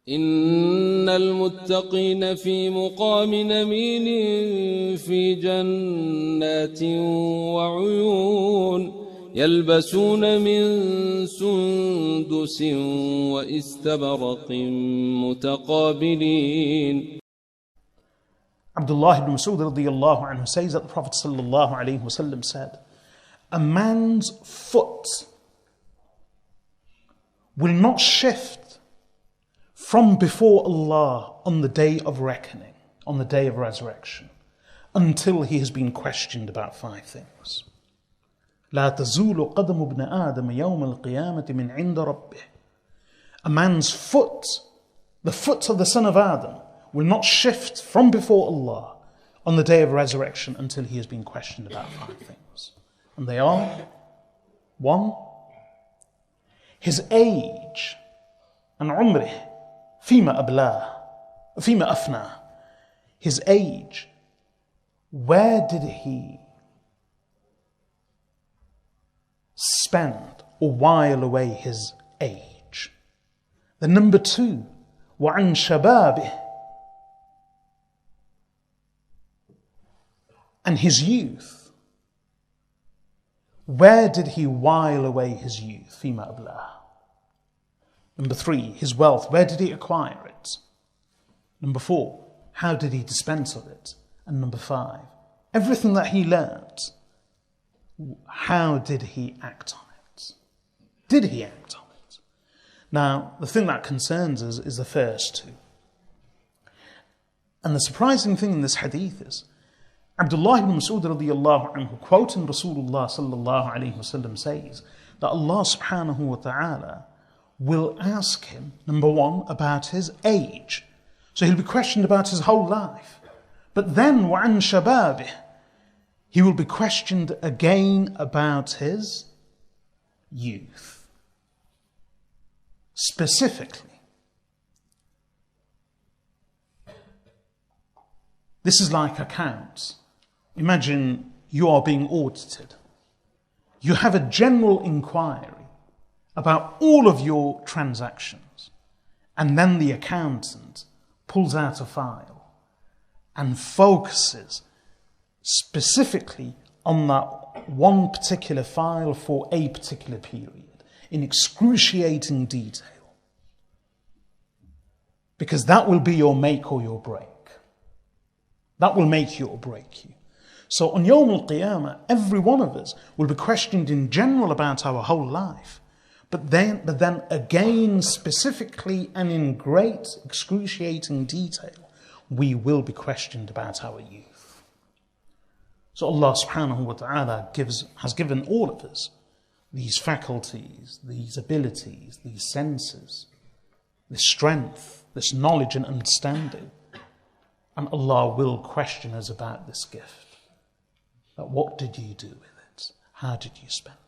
إن المتقين في مقام أمين في جنات وعيون يلبسون من سندس واستبرق متقابلين. Abdullah ibn Mas'ud radiyallahu anhu says that the Prophet sallallahu alayhi wasallam said, a man's foot will not shift from before Allah on the day of reckoning, on the day of resurrection, until he has been questioned about 5 things. لا تزول قدم ابن آدم يوم القيامة من عند ربه. A man's foot, the foot of the son of Adam, will not shift from before Allah on the day of resurrection until he has been questioned about 5 things. And they are: 1, his age, and umrih, فيما أبلاه, فيما أفناه. His age, where did he spend or while away his age? Then number 2, وعن شبابه, and his youth. Where did he while away his youth? فيما أبلاه. Number 3, his wealth. Where did he acquire it? Number 4, how did he dispense of it? And number 5, everything that he learned, how did he act on it? Did he act on it? Now, the thing that concerns us is the first 2. And the surprising thing in this hadith is, Abdullah ibn Mas'ud radiyallahu anhu, quoting Rasulullah sallallahu alayhi wasallam, says that Allah subhanahu wa ta'ala will ask him, number 1, about his age. So he'll be questioned about his whole life. But then, وَعَنْ شَبَابِهِ, he will be questioned again about his youth. Specifically. This is like accounts. Imagine you are being audited. You have a general inquiry about all of your transactions, and then the accountant pulls out a file and focuses specifically on that one particular file for a particular period in excruciating detail, because that will be your make or your break. That will make you or break you. So on Yawm al-Qiyamah, every one of us will be questioned in general about our whole life. But then again, specifically and in great excruciating detail, we will be questioned about our youth. So Allah subhanahu wa ta'ala has given all of us these faculties, these abilities, these senses, this strength, this knowledge and understanding. And Allah will question us about this gift. That what did you do with it? How did you spend it?